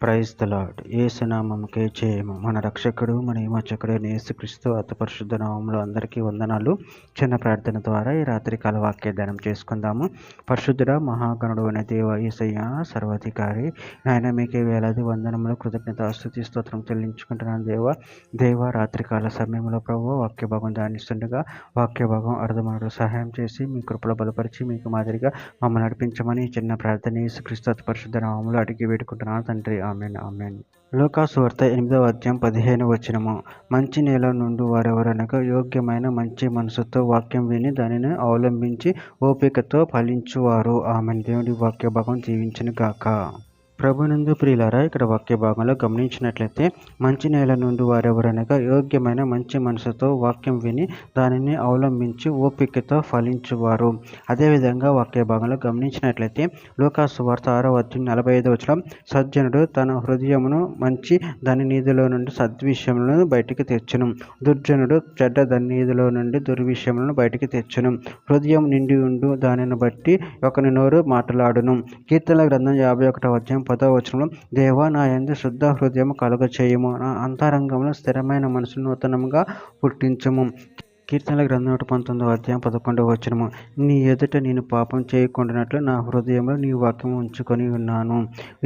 Praise the lord. యేసునామముకే జయము. మన రక్షకుడు మన విమోచకుడు యేసుక్రీస్తు అతి పరిశుద్ధ నామములో అందరికీ వందనాలు. చిన్న ప్రార్థన ద్వారా ఈ రాత్రికాల వాక్య ధ్యానం చేసుకుందాము. పరిశుద్ధుడ మహాగణుడు అనే దేవ యేసయ్య సర్వాధికారి నాయన మీకే వేలాది వందనములు కృతజ్ఞత స్తుతి స్తోత్రం చెల్లించుకుంటున్నాను దేవ రాత్రికాల సమయంలో ప్రభు వాక్య భాగం ధ్యానిస్తుండగా వాక్య భాగం అర్థమవుడు సహాయం చేసి మీ కృపలో బలపరిచి మీకు మాదిరిగా మమ్మల్ని నడిపించమని చిన్న ప్రార్థన యేసుక్రీస్తు అతి పరిశుద్ధ నామములో అడిగి వేడుకుంటున్నాను తండ్రి. Amen amen. లూకా సువార్త 8వ అధ్యాయం 15వ వచనము. మంచి నేల నుండి వారెవరనగా యోగ్యమైన మంచి మనసుతో వాక్యం విని దానిని అవలంబించి ఓపికతో ఫలించువారు. ఆమెన్. దేవుడి వాక్య భాగం జీవించును గాక. ప్రభునందు ప్రియులారా, ఇక్కడ వాక్య భాగంలో గమనించినట్లయితే మంచి నేల నుండి వారెవరనగా యోగ్యమైన మంచి మనసుతో వాక్యం విని దానిని అవలంబించి ఓపికతో ఫలించువారు. అదేవిధంగా వాక్య భాగంలో గమనించినట్లయితే లూకా సువార్త 6వ అధ్యాయం 45వ వచనం. సజ్జనుడు తన హృదయమును మంచి ధననిధిలో నుండి సద్విషయములను బయటికి తెచ్చును, దుర్జనుడు చెడ్డ ధననిధిలో నుండి దుర్విషయములను బయటికి తెచ్చును. హృదయం నిండి ఉండు దానిని బట్టి ఒకని నోరు మాట్లాడును. కీర్తనల గ్రంథం 51వ అధ్యాయం 10వ వచనంలో, దేవా నా యందు శుద్ధ హృదయం కలుగచేయుము, నా అంతరంగంలో స్థిరమైన మనసును నూతనముగా పుట్టించుము. కీర్తనల గ్రంథం 19వ అధ్యాయం 11వ వచనము. నీ ఎదుట నేను పాపం చేయకుండానట్లు నా హృదయంలో నీ వాక్యం ఉంచుకొని ఉన్నాను.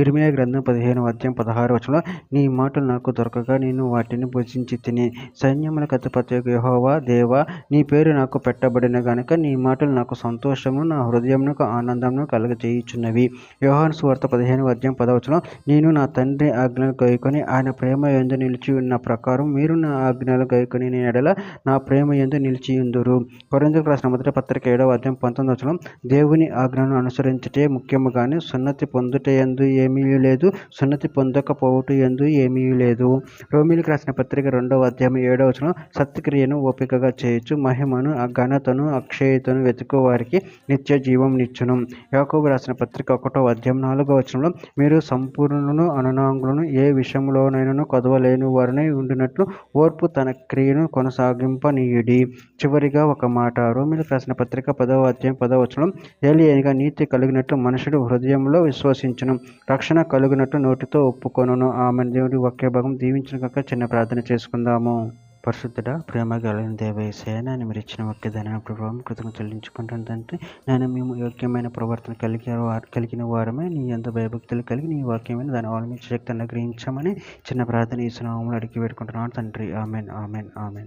ఇర్మీయా గ్రంథం 15వ అధ్యాయం 16వ వచనంలో, నీ మాటలు నాకు దొరకగా నేను వాటిని భుజించి తిని. సైన్యములకు అధిపతియగు యెహోవా దేవా, నీ పేరు నాకు పెట్టబడిన గనుక నీ మాటలు నాకు సంతోషమును నా హృదయమునకు ఆనందమును కలుగజేయుచున్నవి. యోహాను సువార్త 15వ అధ్యాయం 10వ వచనం. నేను నా తండ్రి ఆజ్ఞలు గైకొని ఆయన ప్రేమ యందు నిలిచి ఉన్న ప్రకారం మీరు నా ఆజ్ఞలు గైకొని నీ ఎడల నా ప్రేమ యందు నిలిచియుందురు. కొరింథీయులకు రాసిన మొదటి పత్రిక 7వ అధ్యాయం 19వ వచనం. దేవుని ఆజ్ఞలను అనుసరించుటే ముఖ్యము గాని సున్నతి పొందుటయందు ఏమీ లేదు, సున్నతి పొందకపోవుట యందు ఏమీ లేదు. రోమీయులకు రాసిన పత్రిక 2వ అధ్యాయం 7వ వచనం. సత్క్రియను ఓపికగా చేయొచ్చు, మహిమను ఘనతను అక్షయతను వెతుకు వారికి నిత్య జీవం నిచ్చును. యాకోబు రాసిన పత్రిక 1వ అధ్యాయం 4వ వచనంలో, మీరు సంపూర్ణులను అనునాంగులను ఏ విషయంలోనైనను కొదవలేని వారినై ఉండినట్లు ఓర్పు తన క్రియను కొనసాగింపనీయుడి. చివరిగా ఒక మాట. రోమీయులకు రాసిన పత్రిక 10వ అధ్యాయం 10వ వచనం. ఏలియనగా నీతి కలిగినట్లు మనుషుడు హృదయంలో విశ్వసించును, రక్షణ కలుగునట్లు నోటితో ఒప్పుకొనును. ఆమె. దేవుడి వాక్య భాగం దీవించిన కాక చిన్న ప్రార్థన చేసుకుందాము. పరిశుద్ధుడ ప్రేమ కలిగిన దేవ యేసయ్య, నేను మీరు ఇచ్చిన వాక్య ధ్యాన ప్రభావం కృతజ్ఞతలు చెల్లించుకుంటాను తండ్రి. నేను మేము యోగ్యమైన ప్రవర్తన కలిగిన వారమే, నీ యందు భయభక్తులు కలిగి నీ వాక్యమైన దాని అవలంబించే శక్తిని అనుగ్రహించమని చిన్న ప్రార్థన యేసు నామములో అడిగి వేడుకుంటున్నాను తండ్రి. Amen amen amen.